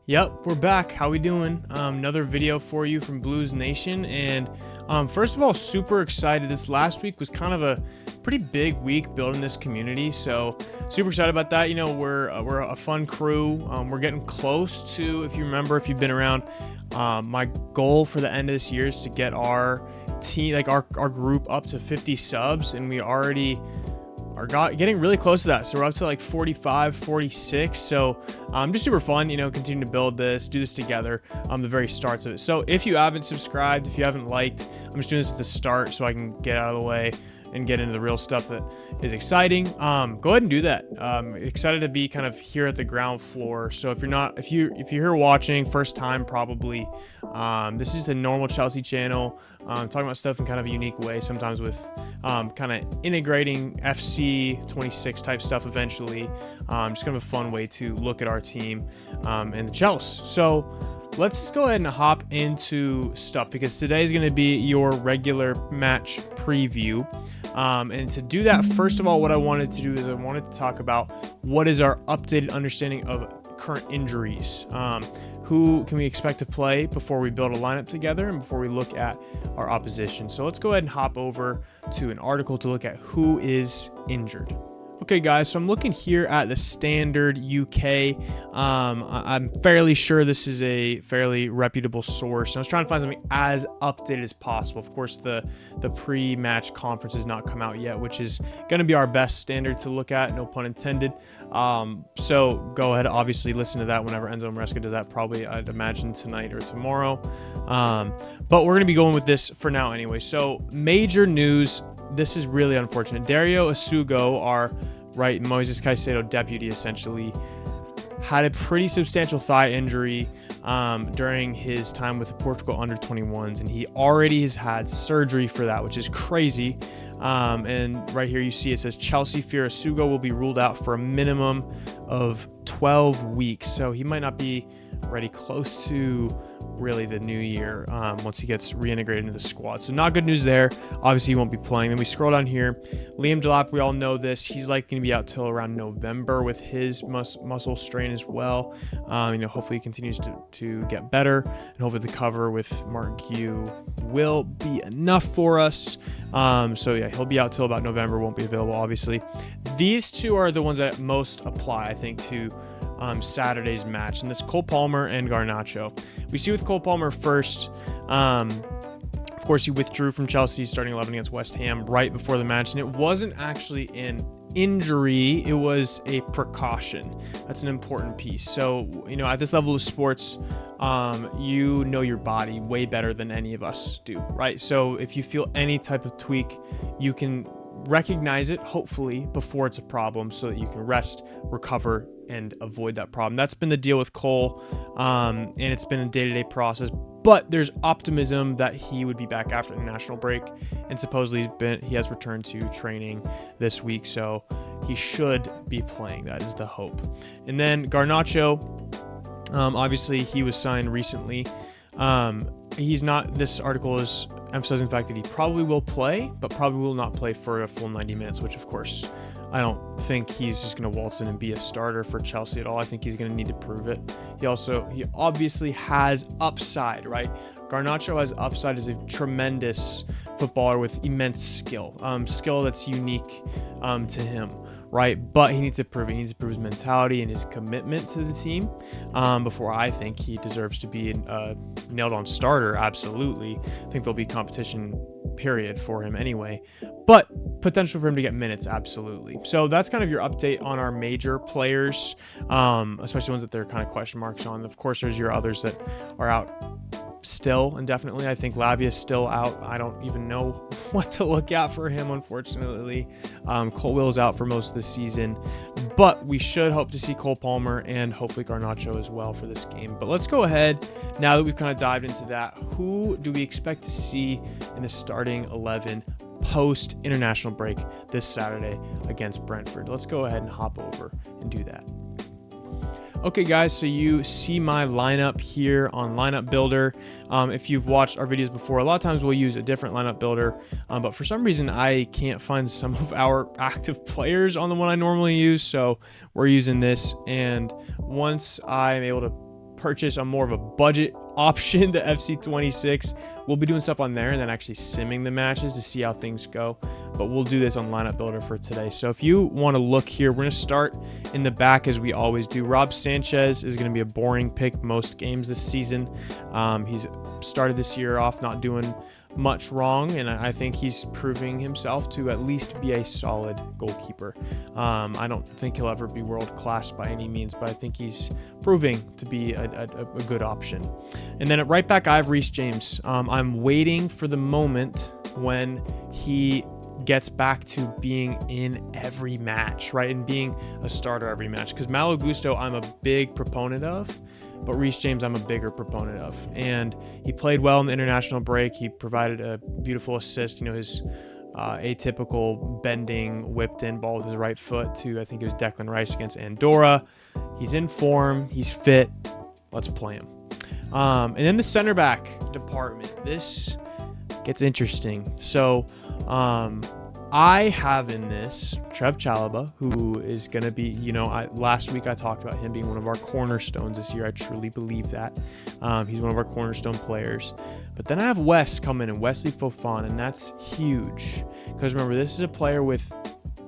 Yep, we're back. How we doing? Another video for you from Blues Nation, and first of all, super excited. This last week was kind of a pretty big week building this community, so super excited about that. You know, we're a fun crew. We're getting close to, if you remember, if you've been around, my goal for the end of this year is to get our team, like our group, up to 50 subs, and we already are getting really close to that. So we're up to like 45, 46. So just super fun, you know, continue to build this, do this together, the very starts of it. So if you haven't subscribed, if you haven't liked, I'm just doing this at the start so I can get out of the way and get into the real stuff that is exciting. Go ahead and do that. Excited to be kind of here at the ground floor. So if you're here watching first time, probably, this is the normal Chelsea channel, talking about stuff in kind of a unique way, sometimes with kind of integrating FC 26 type stuff eventually. Just kind of a fun way to look at our team and the Chelsea. So let's just go ahead and hop into stuff, because today is going to be your regular match preview. And to do that, first of all, what I wanted to do is I wanted to talk about what is our updated understanding of current injuries. Who can we expect to play before we build a lineup together and before we look at our opposition. So let's go ahead and hop over to an article to look at who is injured. Okay, guys, so I'm looking here at the Standard UK. I'm fairly sure this is a fairly reputable source. I was trying to find something as updated as possible. Of course, the pre-match conference has not come out yet, which is going to be our best standard to look at, no pun intended. So go ahead, obviously listen to that whenever Enzo Maresca does that, probably I'd imagine tonight or tomorrow. But we're going to be going with this for now anyway. So major news. This is really unfortunate. Dario Asugo, our Moises Caicedo deputy, essentially had a pretty substantial thigh injury during his time with the Portugal under-21s, and he already has had surgery for that, which is crazy. And right here you see it says Chelsea fear Asugo will be ruled out for a minimum of 12 weeks. So he might not be ready close to really the new year once he gets reintegrated into the squad. So not good news there. Obviously he won't be playing. Then we scroll down here. Liam Delap, we all know this. He's likely to be out till around November with his muscle strain as well. Hopefully he continues to get better, and hopefully the cover with Mark Gue will be enough for us. So yeah, he'll be out till about November, won't be available obviously. These two are the ones that most apply, I think, to Saturday's match, and this Cole Palmer and Garnacho. We see with Cole Palmer first, of course he withdrew from Chelsea starting 11 against West Ham right before the match, and it wasn't actually an injury, it was a precaution. That's an important piece. So, at this level of sports, you know your body way better than any of us do, right? So if you feel any type of tweak, you can recognize it, hopefully, before it's a problem, so that you can rest, recover, and avoid that problem. That's been the deal with Cole, and it's been a day-to-day process, but there's optimism that he would be back after the national break, and supposedly he has returned to training this week, so he should be playing. That is the hope. And then Garnacho, obviously he was signed recently. He's not, this article is emphasizing the fact that he probably will play, but probably will not play for a full 90 minutes, which of course, I don't think he's just going to waltz in and be a starter for Chelsea at all. I think he's going to need to prove it. He obviously has upside, right? Garnacho has upside as a tremendous footballer with immense skill, skill that's unique to him, right? But he needs to prove it. He needs to prove his mentality and his commitment to the team before I think he deserves to be a nailed-on starter. Absolutely. I think there'll be competition, period, for him anyway. But potential for him to get minutes, absolutely. So that's kind of your update on our major players, especially ones that there are kind of question marks on. Of course, there's your others that are out still indefinitely. I think Lavia's still out. I don't even know what to look at for him, unfortunately. Colwell's out for most of the season, but we should hope to see Cole Palmer and hopefully Garnacho as well for this game. But let's go ahead, now that we've kind of dived into that, who do we expect to see in the starting 11 post international break this Saturday against Brentford? Let's go ahead and hop over and do that. Okay, guys, so you see my lineup here on Lineup Builder. If you've watched our videos before, a lot of times we'll use a different lineup builder, but for some reason I can't find some of our active players on the one I normally use, so we're using this. And once I'm able to purchase a more of a budget option to FC26. We'll be doing stuff on there and then actually simming the matches to see how things go. But we'll do this on Lineup Builder for today. So if you want to look here, we're going to start in the back as we always do. Rob Sanchez is going to be a boring pick most games this season. He's started this year off not doing much wrong, and I think he's proving himself to at least be a solid goalkeeper. I don't think he'll ever be world class by any means, but I think he's proving to be a good option. And then at right back, I have Reece James. I'm waiting for the moment when he gets back to being in every match, right, and being a starter every match, because Malo Gusto I'm a big proponent of, but Reece James I'm a bigger proponent of. And he played well in the international break. He provided a beautiful assist, his atypical bending, whipped in ball with his right foot to, I think it was Declan Rice against Andorra. He's in form. He's fit. Let's play him. And then the center back department. This gets interesting. So I have in this Trev Chalobah, who is going to be, last week I talked about him being one of our cornerstones this year. I truly believe that. He's one of our cornerstone players. But then I have Wes coming in, Wesley Fofana, and that's huge. Because remember, this is a player with,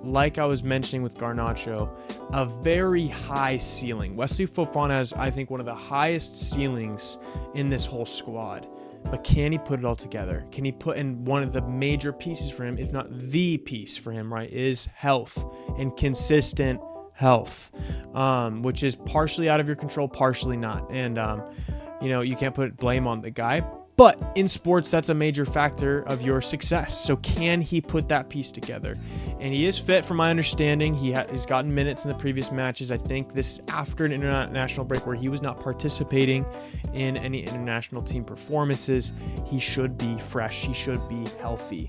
like I was mentioning with Garnacho, a very high ceiling. Wesley Fofana has, I think, one of the highest ceilings in this whole squad. But can he put it all together? Can he put in one of the major pieces for him, if not the piece for him, right, is health and consistent health, which is partially out of your control, partially not. And, you can't put blame on the guy. But in sports, that's a major factor of your success. So can he put that piece together? And he is fit, from my understanding. He's gotten minutes in the previous matches. I think this is after an international break where he was not participating in any international team performances. He should be fresh. He should be healthy.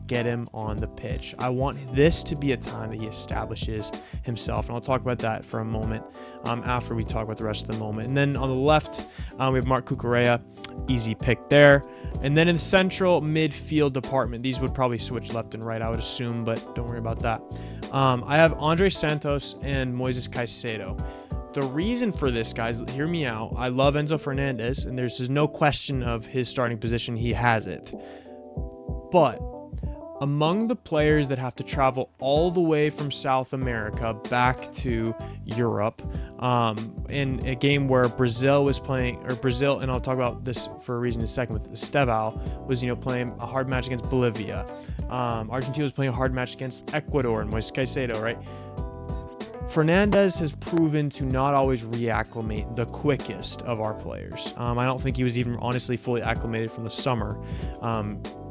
Get him on the pitch. I want this to be a time that he establishes himself, and I'll talk about that for a moment after we talk about the rest of the moment. And then on the left, we have Marc Cucurella, easy pick there. And then in the central midfield department, these would probably switch left and right, I would assume, but don't worry about that. I have Andrey Santos and Moises Caicedo. The reason for this, guys, hear me out. I love Enzo Fernandez, and there's no question of his starting position. He has it. But among the players that have to travel all the way from South America back to Europe, in a game where Brazil was playing, and I'll talk about this for a reason in a second, with Estevao was, playing a hard match against Bolivia. Argentina was playing a hard match against Ecuador and Moises Caicedo, right? Fernandez has proven to not always reacclimate the quickest of our players. I don't think he was even honestly fully acclimated from the summer,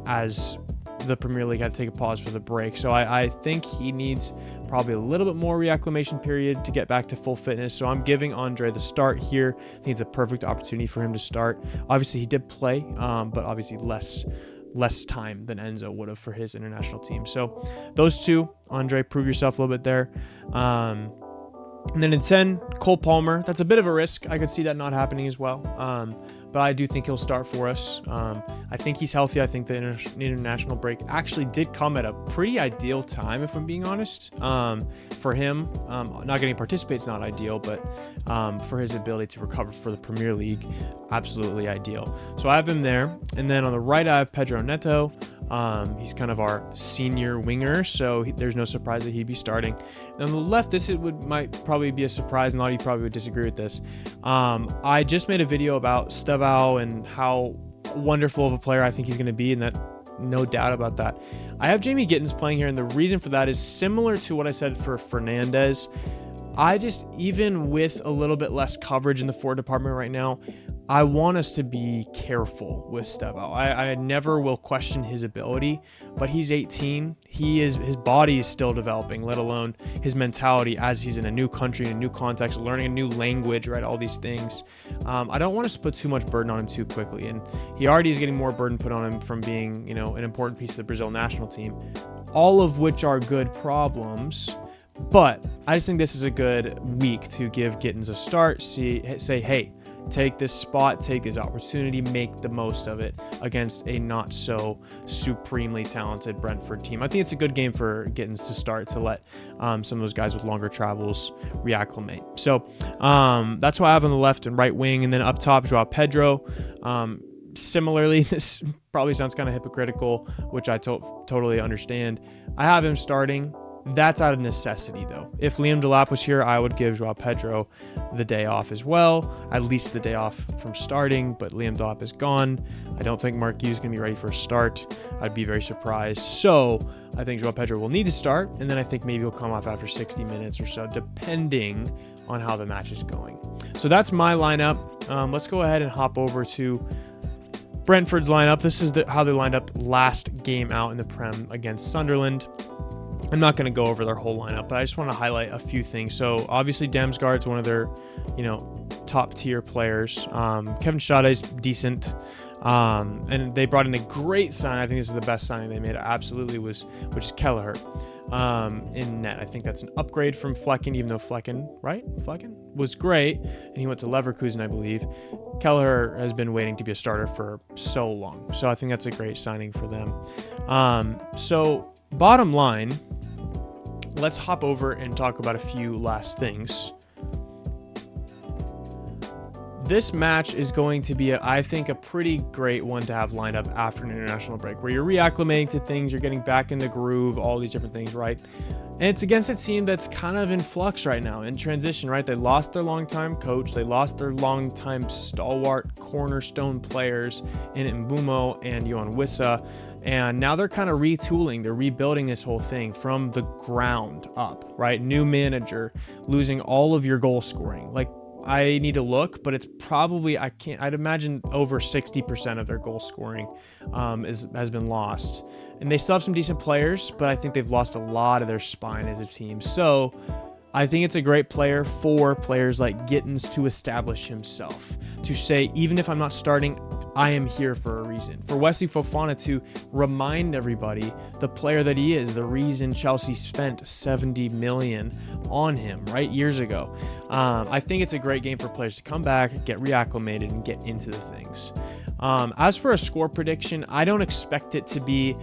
as the Premier League had to take a pause for the break. So I think he needs probably a little bit more reacclimation period to get back to full fitness. So I'm giving Andrey the start here. I think it's a perfect opportunity for him to start. Obviously, he did play, but obviously less time than Enzo would have for his international team. So those two, Andrey, prove yourself a little bit there. And then in 10, Cole Palmer. That's a bit of a risk. I could see that not happening as well. But I do think he'll start for us. I think he's healthy. I think the international break actually did come at a pretty ideal time, if I'm being honest. For him, not getting to participate is not ideal, but for his ability to recover for the Premier League, absolutely ideal. So I have him there. And then on the right, I have Pedro Neto. He's kind of our senior winger, so there's no surprise that he'd be starting. And on the left, might probably be a surprise, and a lot of you probably would disagree with this. I just made a video about Estevao and how wonderful of a player I think he's going to be, and that no doubt about that. I have Jamie Gittins playing here, and the reason for that is similar to what I said for Fernandez. Even with a little bit less coverage in the forward department right now, I want us to be careful with Estevao. I never will question his ability, but he's 18. His body is still developing, let alone his mentality as he's in a new country, in a new context, learning a new language, right? All these things. I don't want us to put too much burden on him too quickly, and he already is getting more burden put on him from being, an important piece of the Brazil national team, all of which are good problems. But I just think this is a good week to give Gittins a start. Say, hey, take this spot, take this opportunity, make the most of it against a not so supremely talented Brentford team. I think it's a good game for Gittins to start, to let some of those guys with longer travels reacclimate. So that's why I have on the left and right wing, and then up top, Joao Pedro. Similarly, this probably sounds kind of hypocritical, which I totally understand. I have him starting. That's out of necessity, though. If Liam Delap was here, I would give Joao Pedro the day off as well, at least the day off from starting, but Liam Delap is gone. I don't think Mark Hughes is going to be ready for a start. I'd be very surprised. So I think Joao Pedro will need to start, and then I think maybe he'll come off after 60 minutes or so, depending on how the match is going. So that's my lineup. Let's go ahead and hop over to Brentford's lineup. This is how they lined up last game out in the Prem against Sunderland. I'm not going to go over their whole lineup, but I just want to highlight a few things. So obviously Damsgaard's one of their, top tier players. Kevin Schade's decent. And they brought in a great sign. I think this is the best signing they made. Absolutely which is Kelleher in net. I think that's an upgrade from Flecken, even though Flecken was great, and he went to Leverkusen, I believe. Kelleher has been waiting to be a starter for so long. So I think that's a great signing for them. So bottom line, let's hop over and talk about a few last things. This match is going to be, I think, a pretty great one to have lined up after an international break, where you're reacclimating to things, you're getting back in the groove, all these different things, right? And it's against a team that's kind of in flux right now, in transition, right? They lost their longtime coach. They lost their longtime stalwart cornerstone players in Mbumo and Yohan Wissa. And now they're kind of retooling. They're rebuilding this whole thing from the ground up, right? New manager, losing all of your goal scoring. Like, I need to look, but it's probably, I'd imagine over 60% of their goal scoring has been lost. And they still have some decent players, but I think they've lost a lot of their spine as a team. So I think it's a great player for players like Gittins to establish himself, to say, even if I'm not starting, I am here for a reason. For Wesley Fofana to remind everybody the player that he is, the reason Chelsea spent 70 million on him, right, years ago. I think it's a great game for players to come back, get reacclimated, and get into the things. As for a score prediction, I don't expect it to be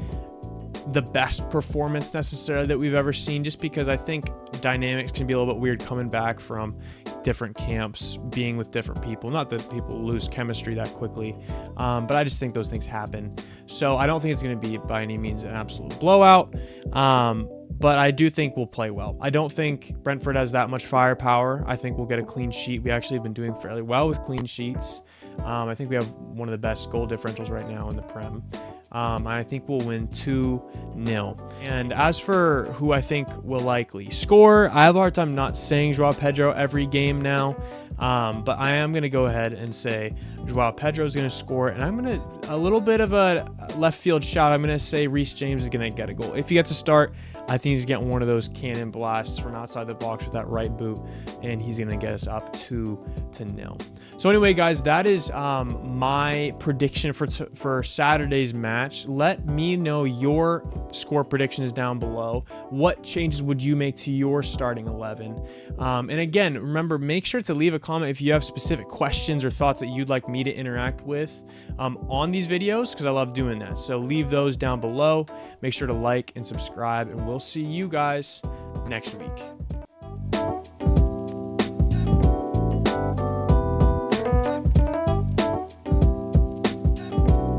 the best performance necessarily that we've ever seen, just because I think dynamics can be a little bit weird coming back from different camps, being with different people. Not that people lose chemistry that quickly, but I just think those things happen. So I don't think it's going to be by any means an absolute blowout, but I do think we'll play well. I don't think Brentford has that much firepower. I think we'll get a clean sheet. We actually have been doing fairly well with clean sheets. I think we have one of the best goal differentials right now in the Prem. I think we'll win 2-0. And as for who I think will likely score, I have a hard time not saying Joao Pedro every game now. But I am going to go ahead and say Joao Pedro is going to score. And I'm going to, a little bit of a left field shout, I'm going to say Reece James is going to get a goal. If he gets a start, I think he's getting one of those cannon blasts from outside the box with that right boot, and he's going to get us up 2-0. So anyway, guys, that is my prediction for Saturday's match. Let me know your score predictions down below. What changes would you make to your starting 11? And again, remember, make sure to leave a comment if you have specific questions or thoughts that you'd like me to interact with on these videos, because I love doing that. So leave those down below. Make sure to like and subscribe, and we'll see you guys next week.